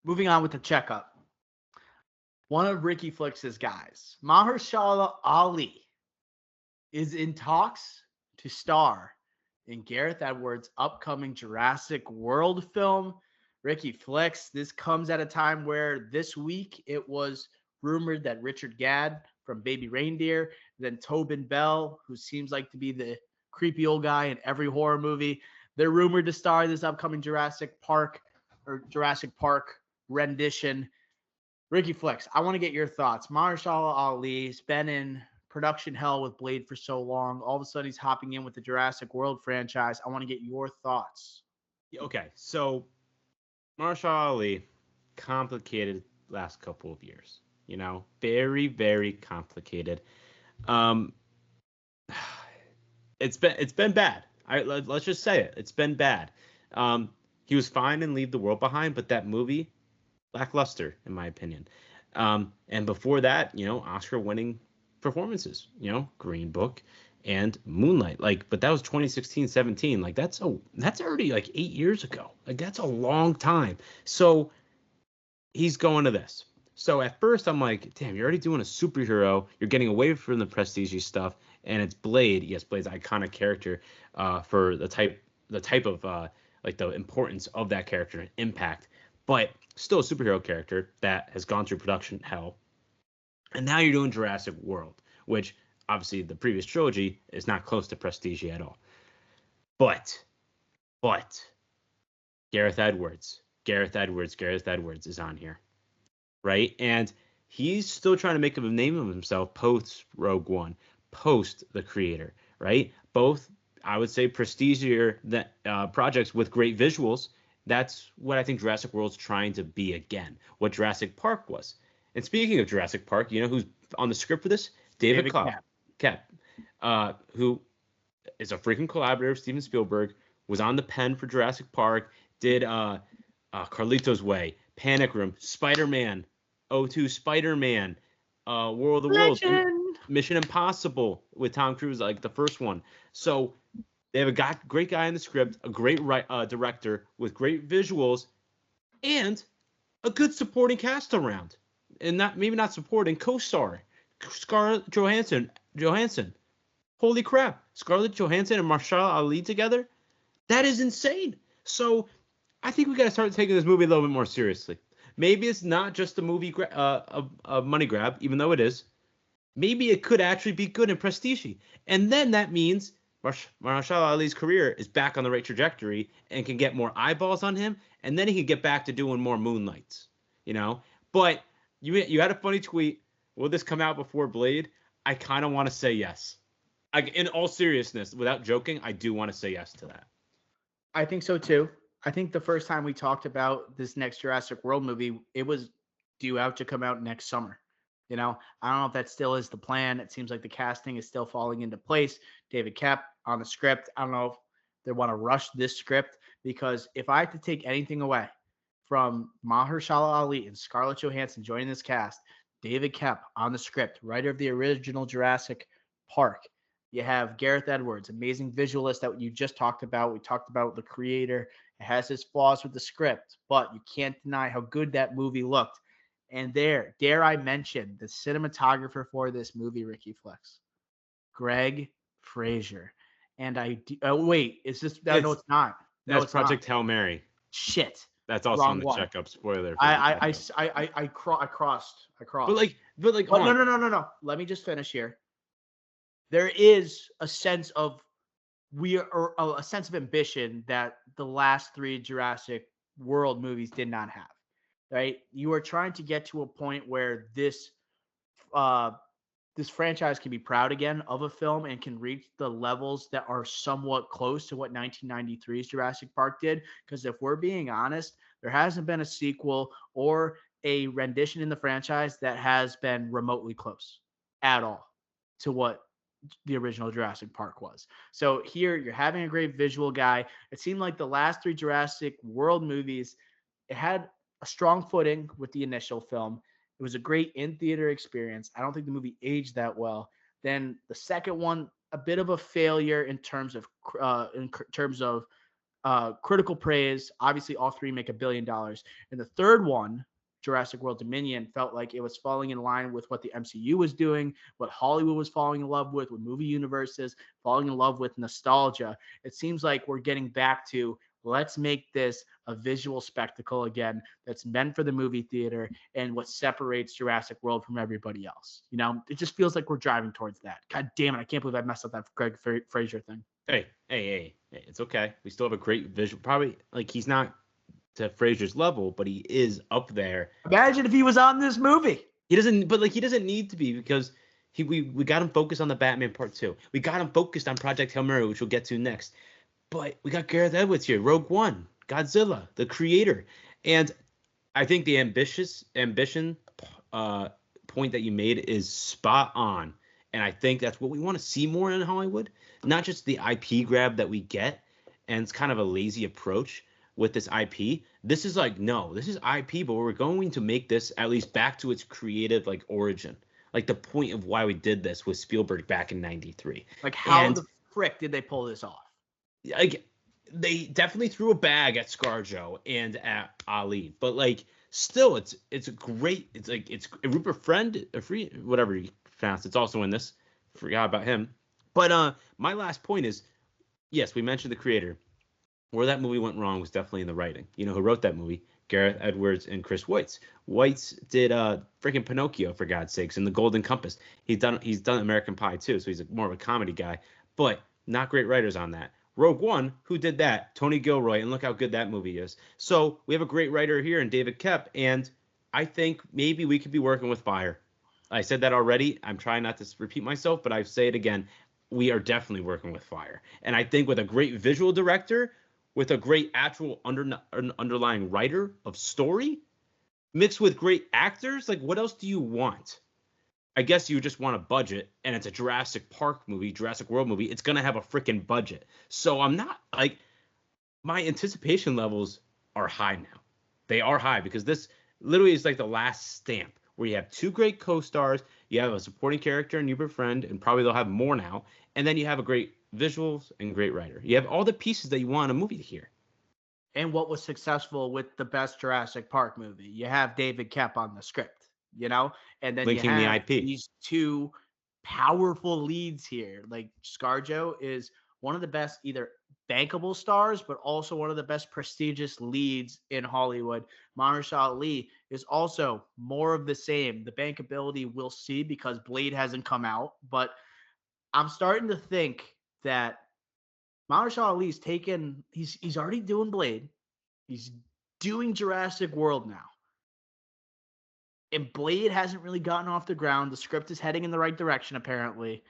moving on with the checkup. One of Ricky Flicks's guys, Mahershala Ali, is in talks to star in Gareth Edwards' upcoming Jurassic World film. Ricky Flicks, this comes at a time where this week it was rumored that Richard Gadd from Baby Reindeer, then Tobin Bell, who seems like to be the creepy old guy in every horror movie, they're rumored to star in this upcoming Jurassic Park rendition. Ricky Flex, I want to get your thoughts. Mahershala Ali's been in production hell with Blade for so long. All of a sudden, he's hopping in with the Jurassic World franchise. I want to get your thoughts. Okay, so Mahershala Ali, complicated last couple of years. Very, very complicated. Um, it's been bad. Let's just say it. It's been bad. He was fine in Leave the World Behind, but that movie, lackluster in my opinion. And before that, Oscar-winning performances. Green Book and Moonlight. But that was 2016, 17. That's already 8 years ago. That's a long time. So he's going to this. So at first I'm like, damn, you're already doing a superhero. You're getting away from the prestige stuff, and it's Blade. Yes, Blade's an iconic character for the type of the importance of that character and impact, but still a superhero character that has gone through production hell. And now you're doing Jurassic World, which obviously the previous trilogy is not close to prestige at all. But Gareth Edwards is on here. Right? And he's still trying to make a name of himself post Rogue One, post The Creator, right? Both, I would say, prestigier projects with great visuals. That's what I think Jurassic World's trying to be again, what Jurassic Park was. And speaking of Jurassic Park, you know who's on the script for this? David Koepp, who is a freaking collaborator of Steven Spielberg, was on the pen for Jurassic Park, did Carlito's Way, Panic Room, Spider-Man, O2 Spider-Man, World of the Worlds, Mission Impossible with Tom Cruise, the first one. So they have a great guy in the script, a great director with great visuals, and a good supporting cast around. And maybe not supporting, co-starring. Scarlett Johansson. Holy crap. Scarlett Johansson and Mahershala Ali together? That is insane. So I think we got to start taking this movie a little bit more seriously. Maybe it's not just a movie, a money grab, even though it is. Maybe it could actually be good and prestige. And then that means Mahershala Ali's career is back on the right trajectory and can get more eyeballs on him. And then he can get back to doing more Moonlights, But you had a funny tweet. Will this come out before Blade? I kind of want to say yes. In all seriousness, without joking, I do want to say yes to that. I think so too. I think the first time we talked about this next Jurassic World movie, it was due out to come out next summer. I don't know if that still is the plan. It seems like the casting is still falling into place. David Koepp on the script. I don't know if they want to rush this script, because if I had to take anything away from Mahershala Ali and Scarlett Johansson joining this cast, David Koepp on the script, writer of the original Jurassic Park. You have Gareth Edwards, amazing visualist that you just talked about. We talked about The Creator. It has its flaws with the script, but you can't deny how good that movie looked. And dare I mention the cinematographer for this movie, Ricky Flex, Greg Fraser. And wait, is this? No, it's not. No, that's Project Hail Mary. Shit. That's also on the checkup. Spoiler. I crossed. But no. Let me just finish here. There is a sense of ambition that the last 3 Jurassic World movies did not have. Right? You are trying to get to a point where this franchise can be proud again of a film and can reach the levels that are somewhat close to what 1993's Jurassic Park did. Because if we're being honest, there hasn't been a sequel or a rendition in the franchise that has been remotely close at all to what the original Jurassic Park was. So here you're having a great visual guy. It seemed like the last 3 Jurassic World movies, it had a strong footing with the initial film. It was a great in-theater experience. I don't think the movie aged that well. Then the second one, a bit of a failure in terms of critical praise. Obviously, all three make $1 billion. And the third one, Jurassic World Dominion, felt like it was falling in line with what the MCU was doing, what Hollywood was falling in love with movie universes, falling in love with nostalgia. It seems like we're getting back to let's make this a visual spectacle again that's meant for the movie theater and what separates Jurassic World from everybody else. You know, it just feels like we're driving towards that. God damn it. I can't believe I messed up that Greg Fraser thing. Hey, it's okay. We still have a great visual. Probably like he's not to Fraser's level, but he is up there. Imagine if he was on this movie. He doesn't need to be because we got him focused on the Batman Part 2. We got him focused on Project Hail Mary, which we'll get to next. But we got Gareth Edwards here, Rogue One, Godzilla, the creator. And I think the ambition point that you made is spot on. And I think that's what we want to see more in Hollywood. Not just the IP grab that we get, and it's kind of a lazy approach with this IP. This is like, no, this is IP, but we're going to make this at least back to its creative like origin. Like the point of why we did this with Spielberg back in 93. Like how the frick did they pull this off? Like they definitely threw a bag at ScarJo and at Ali, but like still it's a great, it's Rupert Friend, whatever you pronounce. It's also in this. Forgot about him. But my last point is, yes, we mentioned the creator. Where that movie went wrong was definitely in the writing. You know who wrote that movie? Gareth Edwards and Chris Weitz. Weitz did freaking Pinocchio, for God's sakes, and The Golden Compass. He's done American Pie too, so he's more of a comedy guy. But not great writers on that. Rogue One, who did that? Tony Gilroy, and look how good that movie is. So we have a great writer here in David Koepp, and I think maybe we could be working with fire. I said that already. I'm trying not to repeat myself, but I say it again. We are definitely working with fire. And I think with a great visual director, with a great actual underlying writer of story, mixed with great actors, like what else do you want? I guess you just want a budget, and it's a Jurassic Park movie, Jurassic World movie. It's going to have a freaking budget. So I'm not like, my anticipation levels are high now. They are high because this literally is like the last stamp where you have two great co-stars, you have a supporting character in Hubert Friend, and probably they'll have more now, and then you have a great visuals and great writer. You have all the pieces that you want in a movie here. And what was successful with the best Jurassic Park movie? You have David Koepp on the script, you know, and then linking you have the IP. These two powerful leads here. Like ScarJo is one of the best either bankable stars, but also one of the best prestigious leads in Hollywood. Mahershala Ali is also more of the same. The bankability we'll see because Blade hasn't come out, but I'm starting to think that Mahershala Ali's he's already doing Blade. He's doing Jurassic World now. And Blade hasn't really gotten off the ground. The script is heading in the right direction, apparently.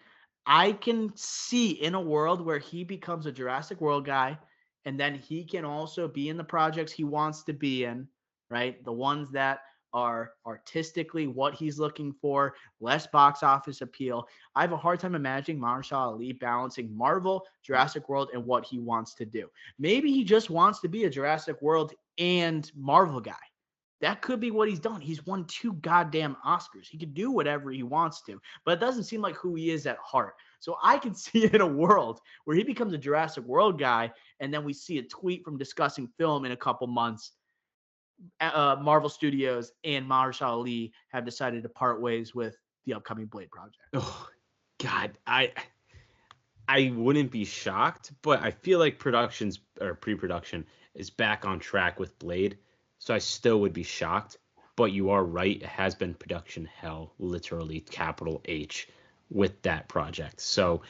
I can see in a world where he becomes a Jurassic World guy, and then he can also be in the projects he wants to be in, right? The ones that are artistically what he's looking for, less box office appeal. I have a hard time imagining Mahershala Ali balancing Marvel, Jurassic World, and what he wants to do. Maybe he just wants to be a Jurassic World and Marvel guy. That could be what he's done. He's won 2 goddamn Oscars. He can do whatever he wants to, but it doesn't seem like who he is at heart. So I can see in a world where he becomes a Jurassic World guy, and then we see a tweet from Discussing Film in a couple months. Marvel Studios and Mahershala Ali have decided to part ways with the upcoming Blade project. Oh, God, I wouldn't be shocked, but I feel like pre-production is back on track with Blade. So I still would be shocked, but you are right. It has been production hell, literally capital H, with that project. So,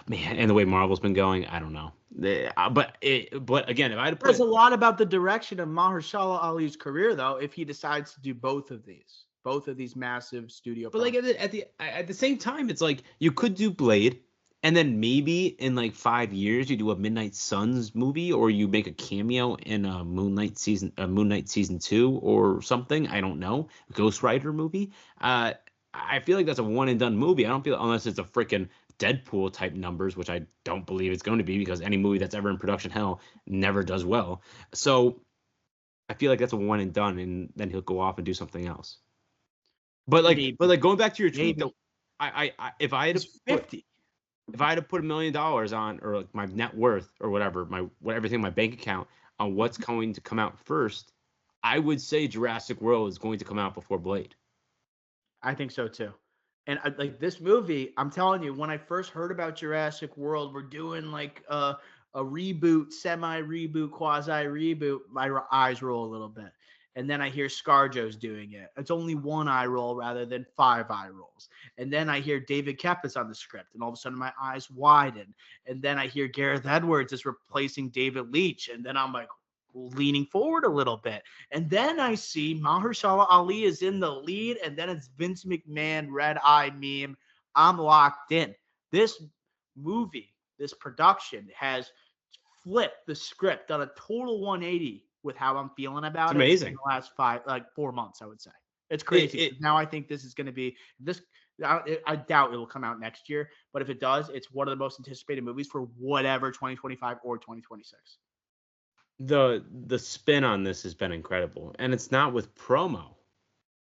man, and the way Marvel's been going, I don't know. But again, if I had to put, there's a lot about the direction of Mahershala Ali's career, though, if he decides to do both of these massive studio. But projects. Like at the same time, it's like you could do Blade. And then maybe in like 5 years you do a Midnight Suns movie, or you make a cameo in a Moon Knight season 2 or something. I don't know. Ghost Rider movie. I feel like that's a one and done movie. I don't feel, unless it's a freaking Deadpool type numbers, which I don't believe it's going to be, because any movie that's ever in production hell never does well. So I feel like that's a one and done, and then he'll go off and do something else. But like going back to your tweet, though, if I had 50. If I had to put $1 million on, or like my net worth or whatever, everything in my bank account on what's going to come out first, I would say Jurassic World is going to come out before Blade. I think so too. And like this movie, I'm telling you, when I first heard about Jurassic World, we're doing like a reboot, semi reboot, quasi reboot. My eyes roll a little bit. And then I hear ScarJo's doing it. It's only one eye roll rather than 5 eye rolls. And then I hear David Kepis on the script, and all of a sudden my eyes widen. And then I hear Gareth Edwards is replacing David Leitch, and then I'm like leaning forward a little bit. And then I see Mahershala Ali is in the lead, and then it's Vince McMahon red eye meme. I'm locked in. This movie, this production has flipped the script, done a total 180 with how I'm feeling It's about it in amazing. the last 4 months, I would say. It's It, crazy. it Now I think this is going to be this. I doubt it will come out next year, but if it does, it's one of the most anticipated movies for whatever 2025 or 2026. the spin on this has been incredible, and it's not with promo.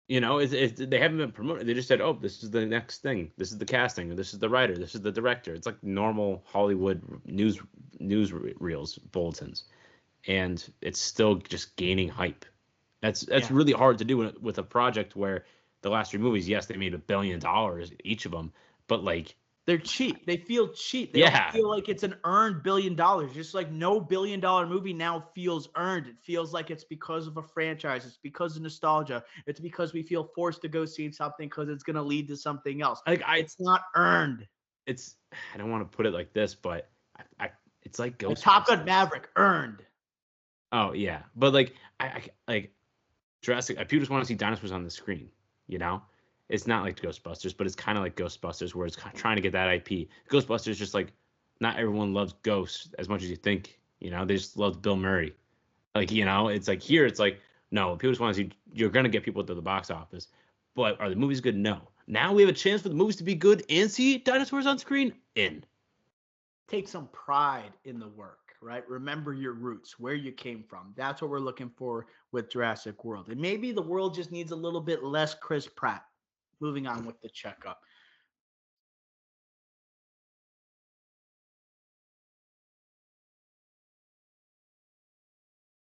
They haven't been promoted. They just said, "Oh, this is the next thing. This is the casting. This is the writer. This is the director." It's like normal Hollywood news reels, bulletins, and it's still just gaining hype. That's Yeah. really hard to do with a project where the last 3 movies, yes, they made $1 billion each of them, but like, They're cheap. They feel cheap. They don't yeah, feel like it's an earned $1 billion. Just like no $1 billion movie now feels earned. It feels like it's because of a franchise. It's because of nostalgia. It's because we feel forced to go see something because it's going to lead to something else. like It's not earned. it's I don't want to put it like this, but it's like Like Top Gun Ghostbusters. Maverick earned. Oh yeah, but like I like Jurassic. People just want to see dinosaurs on the screen. You know, it's not like Ghostbusters, but it's kind of like Ghostbusters, where it's trying to get that IP. Ghostbusters just like not everyone loves ghosts as much as you think. They just love Bill Murray. Like it's like here, it's like no, people just want to see. You're gonna get people to the box office, but are the movies good? No. Now we have a chance for the movies to be good and see dinosaurs on screen. In. Take some pride in the work, right? Remember your roots, where you came from. That's what we're looking for with Jurassic World. And maybe the world just needs a little bit less Chris Pratt. Moving on with the checkup.